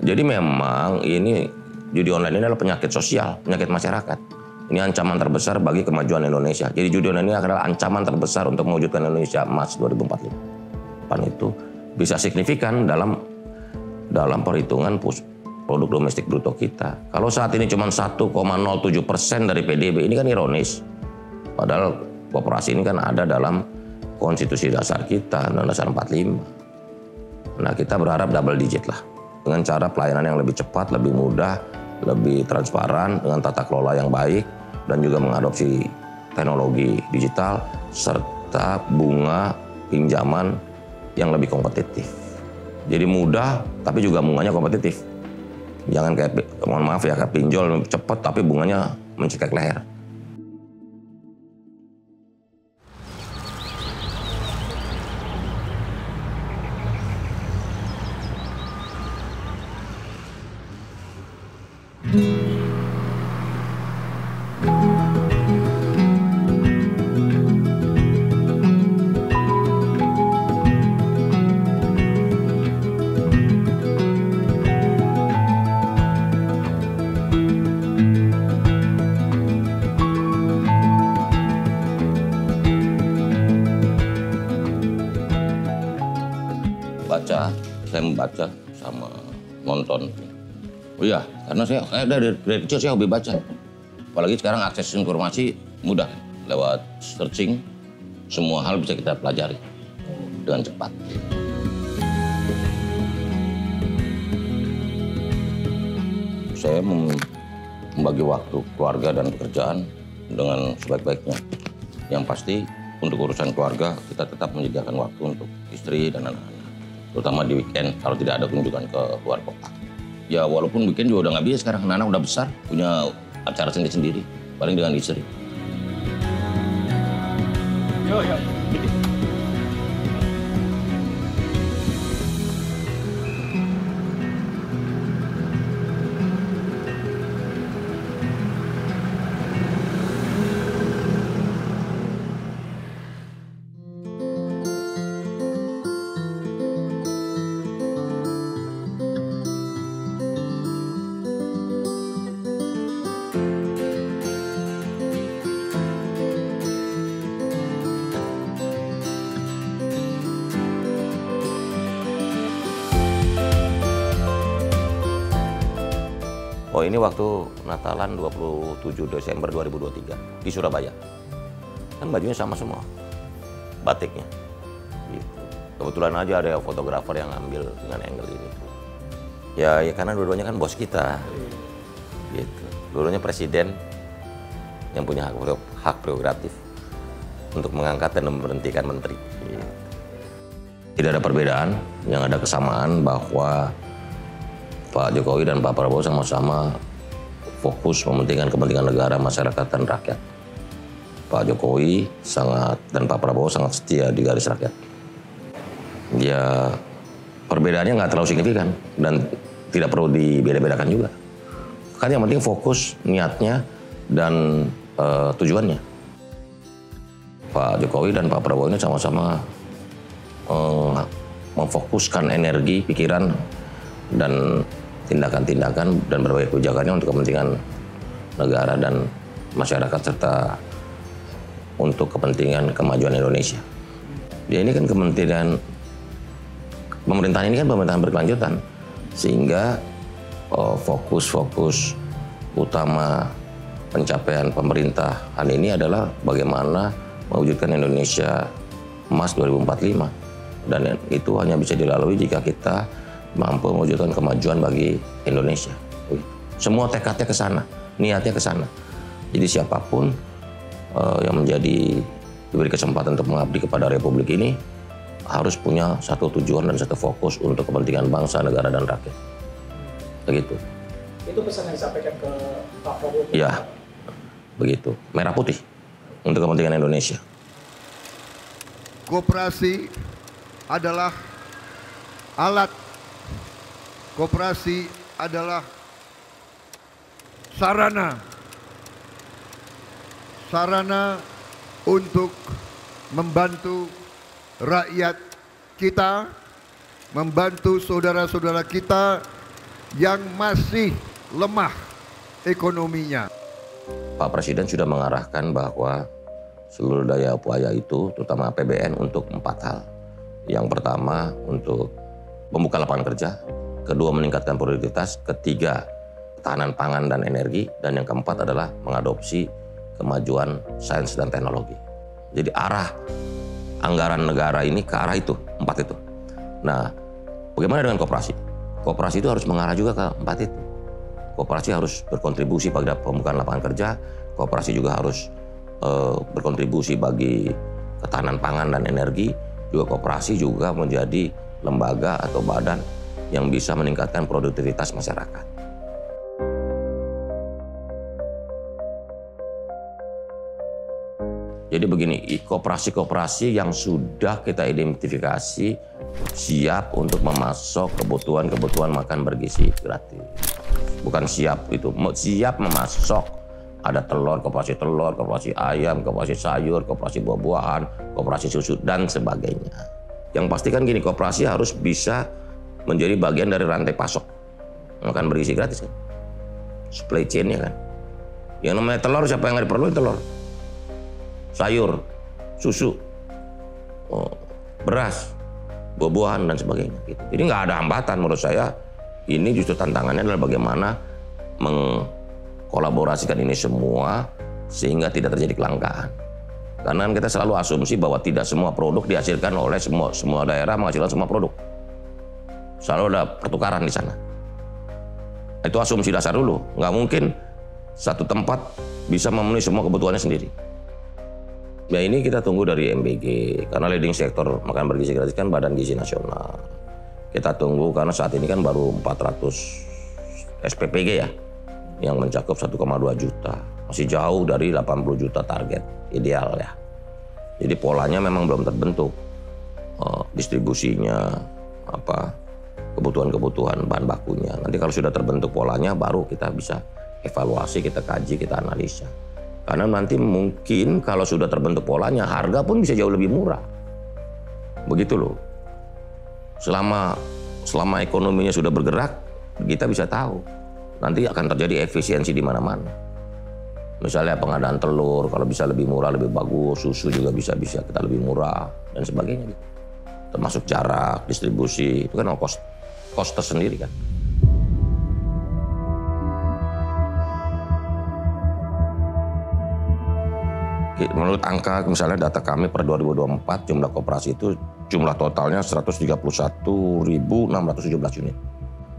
Jadi memang ini judi online ini adalah penyakit sosial, penyakit masyarakat. Ini ancaman terbesar bagi kemajuan Indonesia. Jadi judi online ini adalah ancaman terbesar untuk mewujudkan Indonesia emas 2045. Pan itu bisa signifikan dalam perhitungan produk domestik bruto kita. Kalau saat ini cuma 1,07% dari PDB, ini kan ironis. Padahal koperasi ini kan ada dalam konstitusi dasar kita, Undang-Undang Dasar 45. Nah, kita berharap double digit lah. Dengan cara pelayanan yang lebih cepat, lebih mudah, lebih transparan, dengan tata kelola yang baik, dan juga mengadopsi teknologi digital, serta bunga pinjaman yang lebih kompetitif. Jadi mudah, tapi juga bunganya kompetitif. Jangan kayak, mohon maaf ya, kayak pinjol cepat, tapi bunganya mencekik leher. Saya membaca sama nonton. Oh iya, karena saya dari kecil saya hobi baca. Apalagi sekarang akses informasi mudah. Lewat searching, semua hal bisa kita pelajari dengan cepat. Saya membagi waktu keluarga dan pekerjaan dengan sebaik-baiknya. Yang pasti untuk urusan keluarga kita tetap menyediakan waktu untuk istri dan anak-anak. Terutama di weekend kalau tidak ada kunjungan ke luar kota. Ya walaupun weekend juga udah nggak bisa sekarang, anak udah besar, punya acara sendiri-sendiri, paling dengan istri. Yo. Oh ini waktu Natalan 27 Desember 2023 di Surabaya. Kan bajunya sama semua, batiknya. Gitu. Kebetulan aja ada fotografer yang ambil dengan angle ini. Ya karena dua-duanya kan bos kita. Gitu. Dua-duanya presiden yang punya hak prerogatif untuk mengangkat dan memberhentikan menteri. Gitu. Tidak ada perbedaan, yang ada kesamaan bahwa Pak Jokowi dan Pak Prabowo sama-sama fokus mementingkan kepentingan negara, masyarakat, dan rakyat. Pak Jokowi dan Pak Prabowo sangat setia di garis rakyat. Ya, perbedaannya nggak terlalu signifikan dan tidak perlu dibeda-bedakan juga. Kan yang penting fokus, niatnya, dan tujuannya. Pak Jokowi dan Pak Prabowo ini sama-sama memfokuskan energi, pikiran, dan tindakan-tindakan dan berbagai kebijakannya untuk kepentingan negara dan masyarakat serta untuk kepentingan kemajuan Indonesia. Ya ini kan pemerintahan ini kan pemerintahan berkelanjutan, sehingga fokus utama pencapaian pemerintahan ini adalah bagaimana mewujudkan Indonesia emas 2045, dan itu hanya bisa dilalui jika kita mampu mewujudkan kemajuan bagi Indonesia. Semua tekadnya ke sana, niatnya ke sana. Jadi siapapun yang diberi kesempatan untuk mengabdi kepada Republik ini harus punya satu tujuan dan satu fokus untuk kepentingan bangsa, negara, dan rakyat. Begitu. Itu pesan yang disampaikan ke Pak Prabowo? Ya, begitu. Merah putih untuk kepentingan Indonesia. Koperasi adalah alat. Koperasi adalah sarana untuk membantu rakyat kita, membantu saudara-saudara kita yang masih lemah ekonominya. Pak Presiden sudah mengarahkan bahwa seluruh daya upaya itu, terutama APBN, untuk 4 hal. Yang pertama untuk membuka lapangan kerja, kedua meningkatkan produktivitas, ketiga ketahanan pangan dan energi, dan yang keempat adalah mengadopsi kemajuan sains dan teknologi. Jadi arah anggaran negara ini ke arah itu, 4 itu. Nah, bagaimana dengan koperasi? Koperasi itu harus mengarah juga ke 4 itu. Koperasi harus berkontribusi pada pembukaan lapangan kerja, koperasi juga harus berkontribusi bagi ketahanan pangan dan energi, juga koperasi juga menjadi lembaga atau badan yang bisa meningkatkan produktivitas masyarakat. Jadi begini, koperasi-koperasi yang sudah kita identifikasi siap untuk memasok kebutuhan makan bergizi gratis. Bukan siap itu, siap memasok. Ada telur, koperasi ayam, koperasi sayur, koperasi buah-buahan, koperasi susu, dan sebagainya. Yang pasti kan gini, koperasi harus bisa menjadi bagian dari rantai pasok makan bergizi gratis kan. Supply chain-nya kan. Yang namanya telur, siapa yang nggak diperluin telur? Sayur, susu, beras, buah-buahan, dan sebagainya. Gitu. Jadi nggak ada hambatan menurut saya. Ini justru tantangannya adalah bagaimana mengkolaborasikan ini semua sehingga tidak terjadi kelangkaan. Karena kita selalu asumsi bahwa tidak semua produk dihasilkan oleh semua daerah menghasilkan semua produk. Selalu ada pertukaran di sana. Itu asumsi dasar dulu. Nggak mungkin satu tempat bisa memenuhi semua kebutuhannya sendiri. Ya ini kita tunggu dari MBG, karena leading sektor makan bergizi gratis kan Badan Gizi Nasional. Kita tunggu karena saat ini kan baru 400 SPPG ya, yang mencakup 1,2 juta. Masih jauh dari 80 juta target ideal ya. Jadi polanya memang belum terbentuk. Distribusinya, kebutuhan-kebutuhan bahan bakunya. Nanti kalau sudah terbentuk polanya baru kita bisa evaluasi, kita kaji, kita analisa. Karena nanti mungkin kalau sudah terbentuk polanya, harga pun bisa jauh lebih murah. Begitu loh. Selama ekonominya sudah bergerak, kita bisa tahu. Nanti akan terjadi efisiensi di mana-mana. Misalnya pengadaan telur, kalau bisa lebih murah, lebih bagus. Susu juga bisa kita lebih murah, dan sebagainya. Termasuk jarak, distribusi, itu kan cost tersendiri kan. Menurut angka misalnya data kami per 2024 jumlah koperasi itu jumlah totalnya 131.617 unit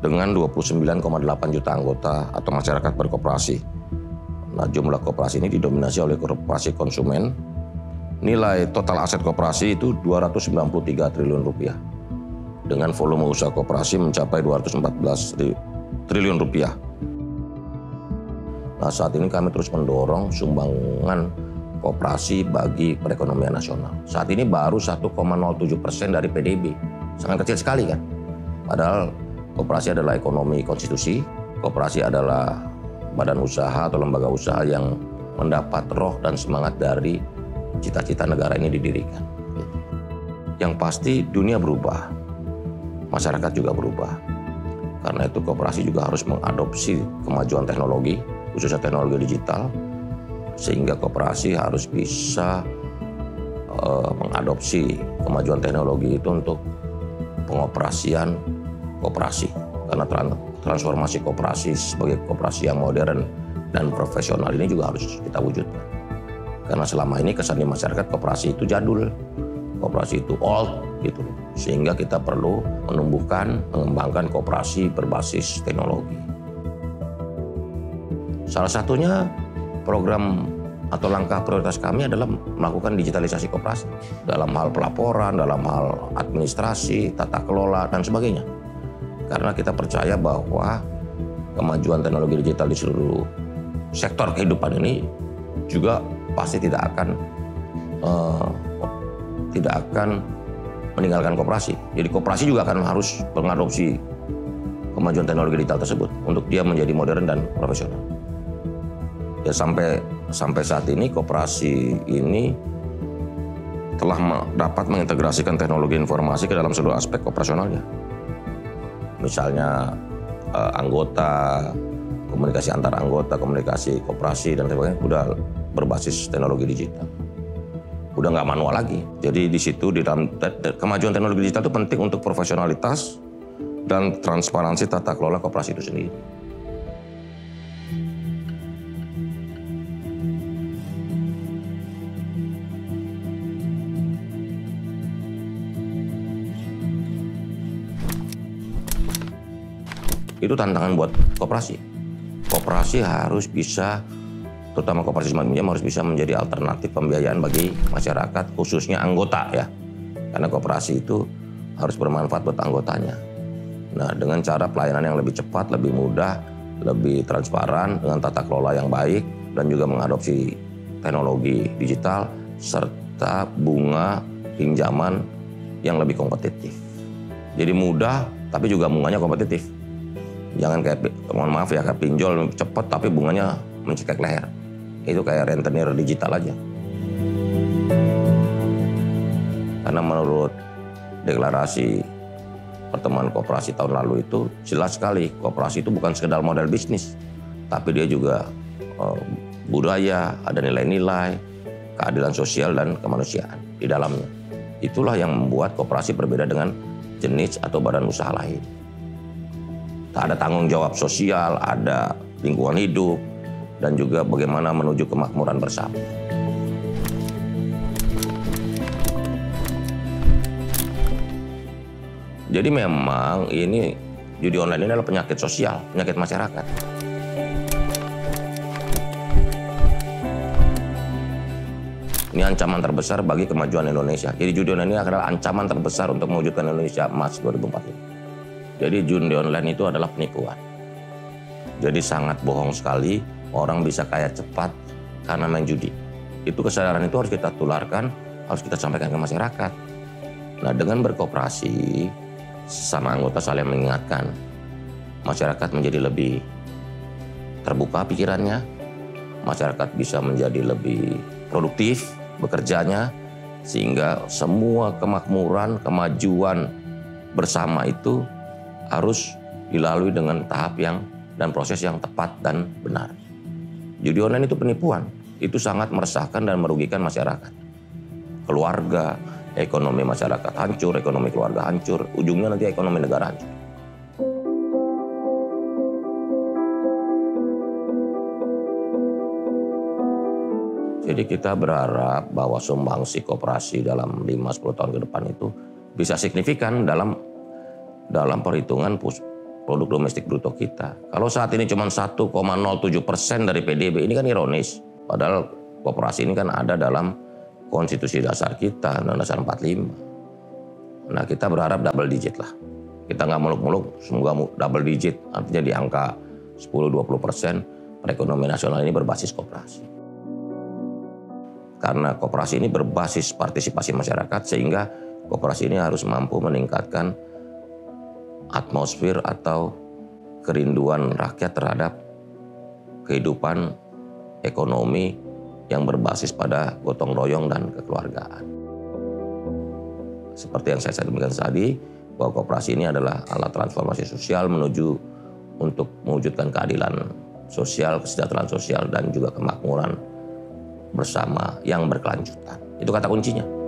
dengan 29,8 juta anggota atau masyarakat berkoperasi. Nah, jumlah koperasi ini didominasi oleh koperasi konsumen. Nilai total aset koperasi itu 293 triliun rupiah dengan volume usaha koperasi mencapai 214 triliun rupiah. Nah, saat ini kami terus mendorong sumbangan koperasi bagi perekonomian nasional. Saat ini baru 1,07% dari PDB, sangat kecil sekali kan. Padahal koperasi adalah ekonomi konstitusi, koperasi adalah badan usaha atau lembaga usaha yang mendapat roh dan semangat dari cita-cita negara ini didirikan. Yang pasti dunia berubah, masyarakat juga berubah. Karena itu koperasi juga harus mengadopsi kemajuan teknologi, khususnya teknologi digital, sehingga koperasi harus bisa mengadopsi kemajuan teknologi itu untuk pengoperasian koperasi. Karena transformasi koperasi sebagai koperasi yang modern dan profesional ini juga harus kita wujudkan. Karena selama ini kesan di masyarakat koperasi itu jadul, koperasi itu old gitu. Sehingga kita perlu mengembangkan koperasi berbasis teknologi. Salah satunya program atau langkah prioritas kami adalah melakukan digitalisasi koperasi dalam hal pelaporan, dalam hal administrasi, tata kelola, dan sebagainya. Karena kita percaya bahwa kemajuan teknologi digital di seluruh sektor kehidupan ini juga pasti tidak akan meninggalkan koperasi. Jadi koperasi juga akan harus mengadopsi kemajuan teknologi digital tersebut untuk dia menjadi modern dan profesional. Ya sampai saat ini koperasi ini telah dapat mengintegrasikan teknologi informasi ke dalam seluruh aspek operasionalnya. Misalnya anggota, komunikasi antar anggota, komunikasi koperasi dan sebagainya udah berbasis teknologi digital. Udah nggak manual lagi. Jadi di situ di dalam kemajuan teknologi digital itu penting untuk profesionalitas dan transparansi tata kelola koperasi itu sendiri. Itu tantangan buat koperasi. Koperasi harus bisa, terutama koperasi smart pinjam harus bisa menjadi alternatif pembiayaan bagi masyarakat, khususnya anggota ya. Karena koperasi itu harus bermanfaat buat anggotanya. Nah, dengan cara pelayanan yang lebih cepat, lebih mudah, lebih transparan, dengan tata kelola yang baik, dan juga mengadopsi teknologi digital, serta bunga pinjaman yang lebih kompetitif. Jadi mudah, tapi juga bunganya kompetitif. Jangan kayak, mohon maaf ya, kayak pinjol cepat tapi bunganya mencekik leher. Itu kayak rentenir digital aja. Karena menurut deklarasi pertemuan koperasi tahun lalu itu jelas sekali, koperasi itu bukan sekedar model bisnis, tapi dia juga budaya, ada nilai-nilai, keadilan sosial dan kemanusiaan di dalamnya. Itulah yang membuat koperasi berbeda dengan jenis atau badan usaha lain. Ada tanggung jawab sosial, ada lingkungan hidup, dan juga bagaimana menuju kemakmuran bersama. Jadi memang ini judi online ini adalah penyakit sosial, penyakit masyarakat. Ini ancaman terbesar bagi kemajuan Indonesia. Jadi judi online ini adalah ancaman terbesar untuk mewujudkan Indonesia Emas 2045. Jadi judi online itu adalah penipuan. Jadi sangat bohong sekali orang bisa kaya cepat karena main judi. Itu kesadaran itu harus kita tularkan, harus kita sampaikan ke masyarakat. Nah, dengan berkoperasi, sesama anggota saling mengingatkan, masyarakat menjadi lebih terbuka pikirannya, masyarakat bisa menjadi lebih produktif bekerjanya, sehingga semua kemakmuran, kemajuan bersama itu harus dilalui dengan tahap yang dan proses yang tepat dan benar. Judi online itu penipuan, itu sangat meresahkan dan merugikan masyarakat. Keluarga, ekonomi masyarakat hancur, ekonomi keluarga hancur, ujungnya nanti ekonomi negara hancur. Jadi kita berharap bahwa sumbangsi koperasi dalam 5-10 tahun ke depan itu bisa signifikan dalam perhitungan produk domestik bruto kita. Kalau saat ini cuma 1,07% dari PDB, ini kan ironis. Padahal koperasi ini kan ada dalam konstitusi dasar kita, Undang-Undang Dasar 45. Nah, kita berharap double digit lah. Kita nggak muluk-muluk, semoga double digit, artinya di angka 10-20% perekonomian nasional ini berbasis koperasi. Karena koperasi ini berbasis partisipasi masyarakat, sehingga koperasi ini harus mampu meningkatkan atmosfer atau kerinduan rakyat terhadap kehidupan ekonomi yang berbasis pada gotong royong dan kekeluargaan. Seperti yang saya sampaikan tadi, bahwa koperasi ini adalah alat transformasi sosial menuju untuk mewujudkan keadilan sosial, kesejahteraan sosial, dan juga kemakmuran bersama yang berkelanjutan. Itu kata kuncinya.